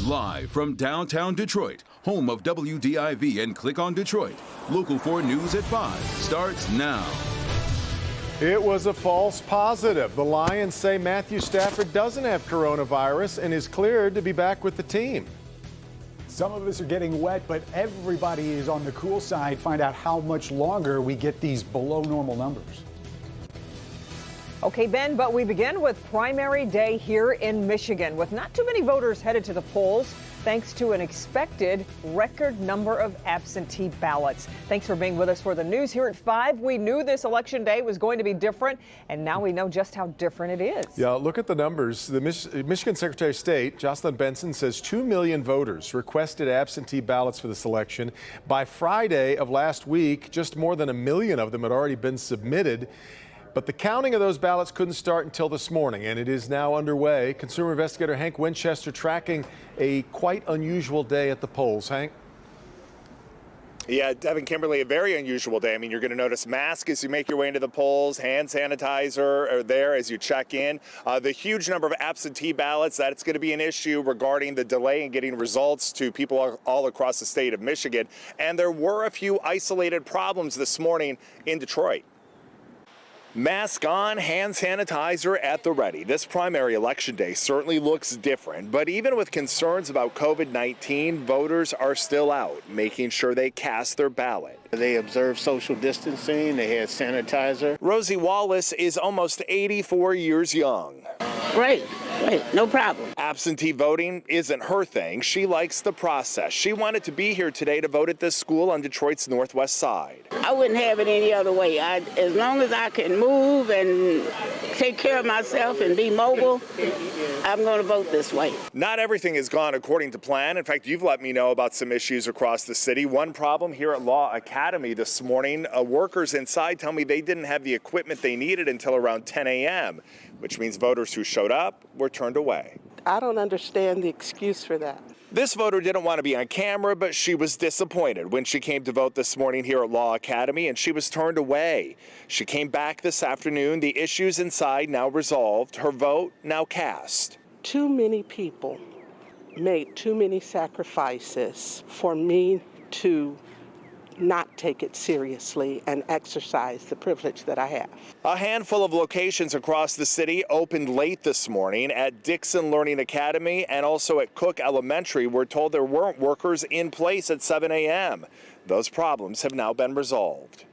Live from downtown Detroit, home of WDIV and Click on Detroit, Local 4 News at 5 starts now. It was a false positive. The Lions say Matthew Stafford doesn't have coronavirus and is cleared to be back with the team. Some of us are getting wet, but everybody is on the cool side. Find out how much longer we get these below normal numbers. Okay, Ben, but we begin with primary day here in Michigan, with not too many voters headed to the polls, thanks to an expected record number of absentee ballots. Thanks for being with us for the news here at 5. We knew this election day was going to be different, and now we know just how different it is. Yeah, look at the numbers. The Michigan Secretary of State, Jocelyn Benson, says 2 million voters requested absentee ballots for this election. By Friday of last week, just more than 1 million of them had already been submitted. But the counting of those ballots couldn't start until this morning, and it is now underway. Consumer investigator Hank Winchester tracking a quite unusual day at the polls. Hank? Yeah, Devin, Kimberly, a very unusual day. I mean, you're going to notice masks as you make your way into the polls, hand sanitizer are there as you check in. The huge number of absentee ballots, that's going to be an issue regarding the delay in getting results to people all across the state of Michigan. And there were a few isolated problems this morning in Detroit. Mask on, hand sanitizer at the ready. This primary election day certainly looks different, but even with concerns about COVID-19, voters are still out, making sure they cast their ballot. They observed social distancing, they had sanitizer. Rosie Wallace is almost 84 years young. Great, no problem. Absentee voting isn't her thing. She likes the process. She wanted to be here today to vote at this school on Detroit's northwest side. I wouldn't have it any other way. As long as I can move and take care of myself and be mobile, I'm going to vote this way. Not everything has gone according to plan. In fact, you've let me know about some issues across the city. One problem here at Law Academy this morning, workers inside tell me they didn't have the equipment they needed until around 10 a.m., which means voters who showed up were turned away. I don't understand the excuse for that. This voter didn't want to be on camera, but she was disappointed when she came to vote this morning here at Law Academy, and she was turned away. She came back this afternoon. The issues inside now resolved. Her vote now cast. Too many people made too many sacrifices for me to not take it seriously and exercise the privilege that I have. A handful of locations across the city opened late this morning. At Dixon Learning Academy and also at Cook Elementary. We're told there weren't workers in place at 7 a.m. Those problems have now been resolved.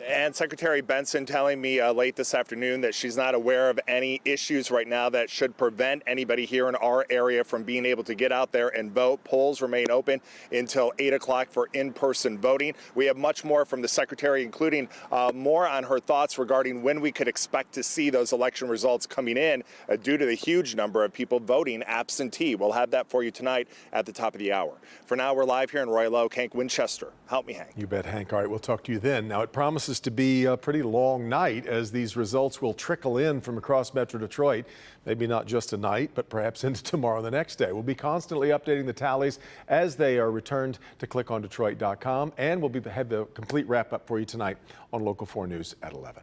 And Secretary Benson telling me late this afternoon that she's not aware of any issues right now that should prevent anybody here in our area from being able to get out there and vote. Polls remain open until 8 o'clock for in-person voting. We have much more from the Secretary, including more on her thoughts regarding when we could expect to see those election results coming in due to the huge number of people voting absentee. We'll have that for you tonight at the top of the hour. For now, we're live here in Royal Oak. Hank Winchester. Help me, Hank. You bet, Hank. All right, we'll talk to you then. Now, it promises to be a pretty long night as these results will trickle in from across Metro Detroit. Maybe not just tonight, but perhaps into tomorrow the next day. We'll be constantly updating the tallies as they are returned to clickondetroit.com, and we'll have the complete wrap-up for you tonight on Local 4 News at 11.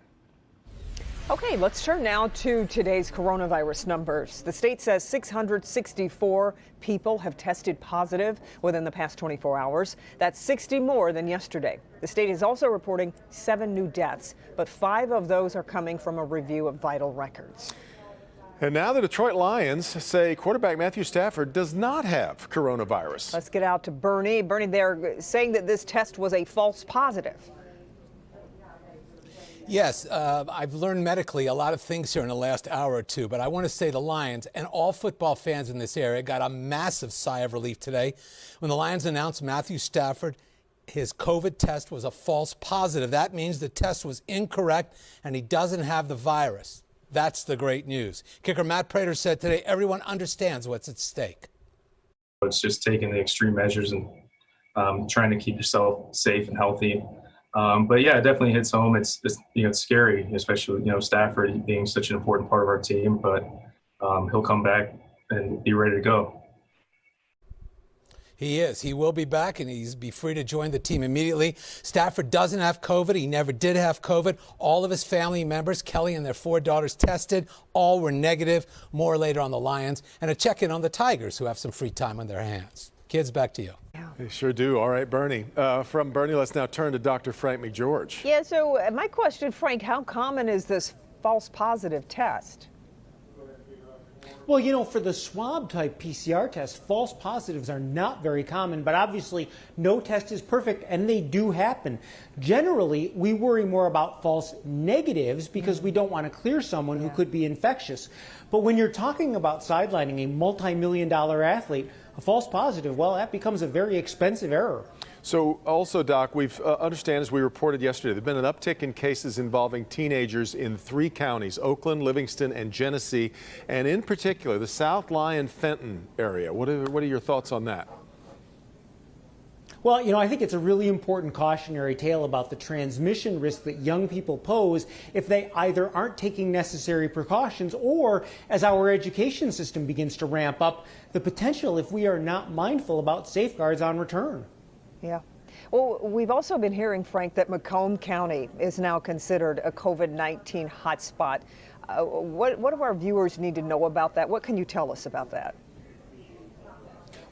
Okay, let's turn now to today's coronavirus numbers. The state says 664 people have tested positive within the past 24 hours. That's 60 more than yesterday. The state is also reporting 7 new deaths, but 5 of those are coming from a review of vital records. And now the Detroit Lions say quarterback Matthew Stafford does not have coronavirus. Let's get out to Bernie. Bernie, they're saying that this test was a false positive. Yes, I've learned medically a lot of things here in the last hour or two, but I want to say the Lions and all football fans in this area got a massive sigh of relief today when the Lions announced Matthew Stafford, his COVID test was a false positive. That means the test was incorrect and he doesn't have the virus. That's the great news. Kicker Matt Prater said today everyone understands what's at stake. It's just taking the extreme measures and trying to keep yourself safe and healthy. But yeah, it definitely hits home. It's it's scary, especially Stafford being such an important part of our team. But he'll come back and be ready to go. He is. He will be back, and he's be free to join the team immediately. Stafford doesn't have COVID. He never did have COVID. All of his family members, Kelly and their 4 daughters, tested. All were negative. More later on the Lions. And a check-in on the Tigers, who have some free time on their hands. Kids, back to you. They sure do. All right, Bernie. From Bernie, let's now turn to Dr. Frank McGeorge. Yeah, so my question, Frank, how common is this false positive test? Well, you know, for the swab-type PCR test, false positives are not very common, but obviously no test is perfect, and they do happen. Generally, we worry more about false negatives because we don't want to clear someone who could be infectious. But when you're talking about sidelining a multi-million-dollar athlete, a false positive, well, that becomes a very expensive error. So also, Doc, we've understand, as we reported yesterday, there's been an uptick in cases involving teenagers in 3 counties, Oakland, Livingston, and Genesee, and in particular, the South Lyon-Fenton area. What are your thoughts on that? Well, you know, I think it's a really important cautionary tale about the transmission risk that young people pose if they either aren't taking necessary precautions or, as our education system begins to ramp up, the potential if we are not mindful about safeguards on return. Yeah. Well, we've also been hearing, Frank, that Macomb County is now considered a COVID-19 hotspot. What do our viewers need to know about that? What can you tell us about that?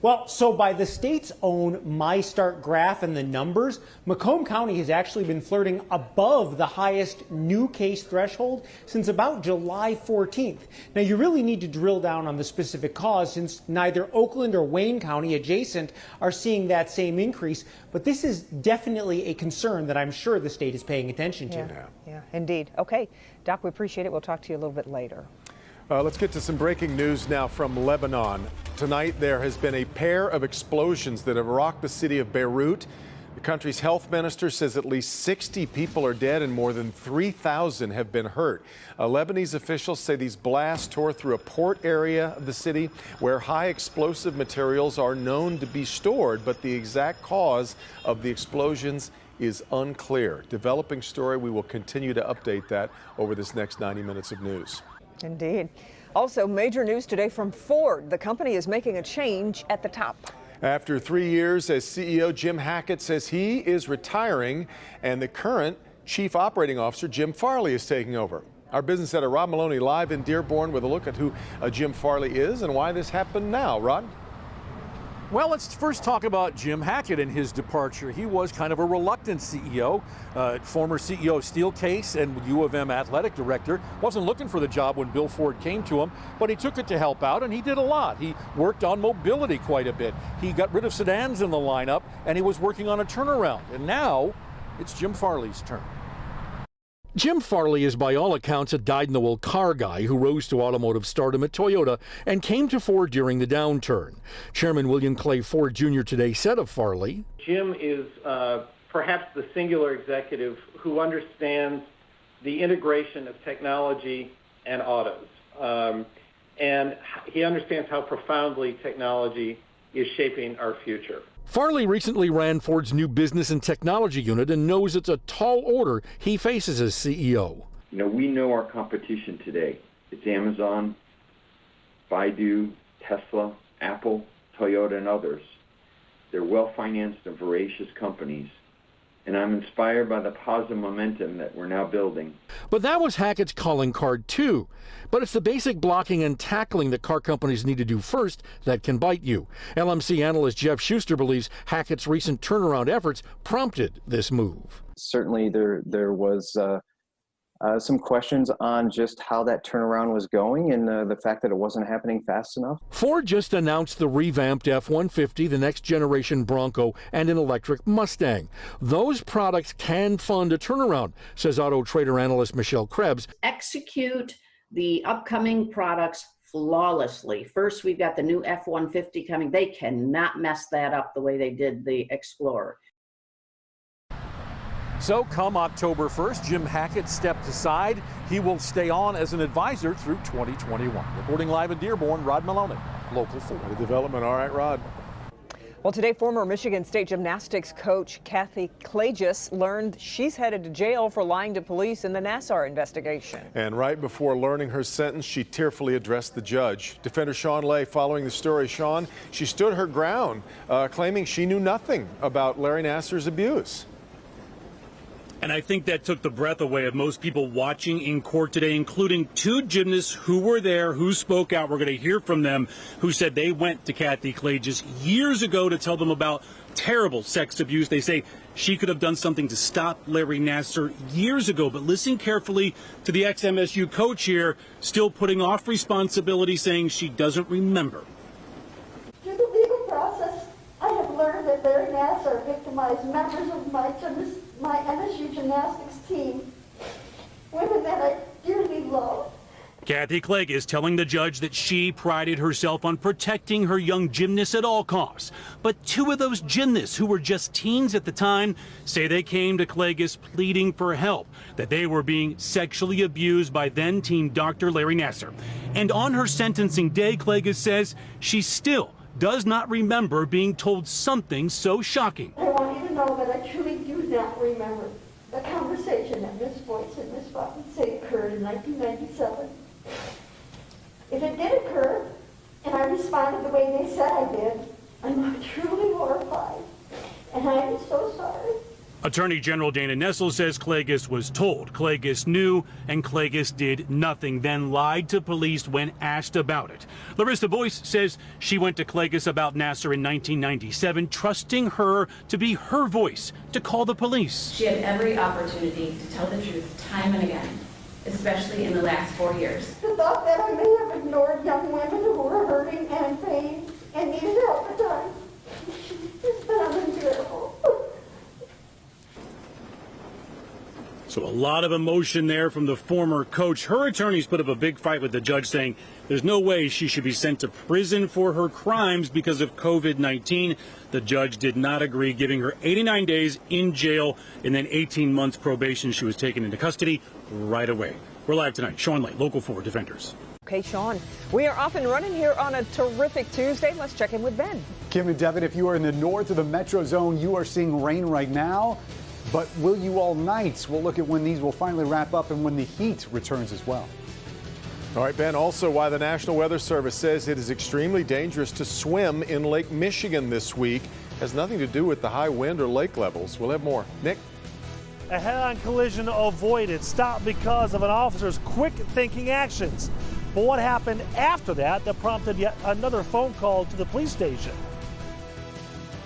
Well, so by the state's own MyStart graph and the numbers, Macomb County has actually been flirting above the highest new case threshold since about July 14th. Now, you really need to drill down on the specific cause since neither Oakland or Wayne County adjacent are seeing that same increase. But this is definitely a concern that I'm sure the state is paying attention to. Yeah, indeed. Okay, Doc, we appreciate it. We'll talk to you a little bit later. Let's get to some breaking news now from Lebanon. Tonight, there has been a pair of explosions that have rocked the city of Beirut. The country's health minister says at least 60 people are dead and more than 3,000 have been hurt. Lebanese officials say these blasts tore through a port area of the city where high explosive materials are known to be stored, but the exact cause of the explosions is unclear. Developing story. We will continue to update that over this next 90 minutes of news. Indeed. Also, major news today from Ford. The company is making a change at the top. After 3 years as CEO, Jim Hackett says he is retiring, and the current Chief Operating Officer, Jim Farley, is taking over. Our business editor, Rod Maloney, live in Dearborn with a look at who Jim Farley is and why this happened now. Rod? Well, let's first talk about Jim Hackett and his departure. He was kind of a reluctant CEO, former CEO of Steelcase and U of M athletic director. Wasn't looking for the job when Bill Ford came to him, but he took it to help out, and he did a lot. He worked on mobility quite a bit. He got rid of sedans in the lineup, and he was working on a turnaround. And now it's Jim Farley's turn. Jim Farley is by all accounts a dyed-in-the-wool car guy who rose to automotive stardom at Toyota and came to Ford during the downturn. Chairman William Clay Ford Jr. today said of Farley, Jim is perhaps the singular executive who understands the integration of technology and autos. And he understands how profoundly technology is shaping our future. Farley recently ran Ford's new business and technology unit and knows it's a tall order he faces as CEO. You know, we know our competition today. It's Amazon, Baidu, Tesla, Apple, Toyota, and others. They're well-financed and voracious companies, and I'm inspired by the positive momentum that we're now building. But that was Hackett's calling card too. But it's the basic blocking and tackling that car companies need to do first that can bite you. LMC analyst Jeff Schuster believes Hackett's recent turnaround efforts prompted this move. Certainly there was some questions on just how that turnaround was going and the fact that it wasn't happening fast enough. Ford just announced the revamped F-150, the next generation Bronco, and an electric Mustang. Those products can fund a turnaround, says Auto Trader analyst Michelle Krebs. Execute the upcoming products flawlessly. First, we've got the new F-150 coming. They cannot mess that up the way they did the Explorer. So come October 1st, Jim Hackett stepped aside. He will stay on as an advisor through 2021. Reporting live in Dearborn, Rod Maloney, Local 4. The development. All right, Rod. Well, today, former Michigan State gymnastics coach Kathy Klages learned she's headed to jail for lying to police in the Nassar investigation. And right before learning her sentence, she tearfully addressed the judge. Defender Sean Lay following the story. Sean, she stood her ground, claiming she knew nothing about Larry Nassar's abuse. And I think that took the breath away of most people watching in court today, including two gymnasts who were there, who spoke out. We're going to hear from them, who said they went to Kathy Klages years ago to tell them about terrible sex abuse. They say she could have done something to stop Larry Nassar years ago. But listen carefully to the ex-MSU coach here, still putting off responsibility, saying she doesn't remember. Through the legal process, I have learned that Larry Nassar victimized members of my MSU gymnastics team, women that I dearly love. Kathy Klages telling the judge that she prided herself on protecting her young gymnasts at all costs. But two of those gymnasts, who were just teens at the time, say they came to Klages pleading for help, that they were being sexually abused by then-teen Dr. Larry Nassar. And on her sentencing day, Klages says she still does not remember being told something so shocking. I want you to know that I truly do not remember the conversation that Ms. Voice and Ms. Buckley say occurred in 1997. If it did occur, and I responded the way they said I did, I'm truly horrified, and I am so sorry. Attorney General Dana Nessel says Klages was told, Klages knew, and Klages did nothing, then lied to police when asked about it. Larissa Boyce says she went to Klages about Nassar in 1997, trusting her to be her voice to call the police. She had every opportunity to tell the truth time and again, especially in the last 4 years. The thought that I may have ignored young women who were hurting and in pain and needed help at times has been unbearable. So a lot of emotion there from the former coach. Her attorneys put up a big fight with the judge, saying there's no way she should be sent to prison for her crimes because of COVID-19. The judge did not agree, giving her 89 days in jail and then 18 months probation. She was taken into custody right away. We're live tonight. Sean Lay, Local 4 Defenders. Okay, Sean, we are off and running here on a terrific Tuesday. Let's check in with Ben. Kim and Devin, if you are in the north of the metro zone, you are seeing rain right now. But will you all night? We'll look at when these will finally wrap up and when the heat returns as well. All right, Ben, also why the National Weather Service says it is extremely dangerous to swim in Lake Michigan this week. Has nothing to do with the high wind or lake levels. We'll have more. Nick? A head-on collision avoided, stopped because of an officer's quick-thinking actions. But what happened after that prompted yet another phone call to the police station?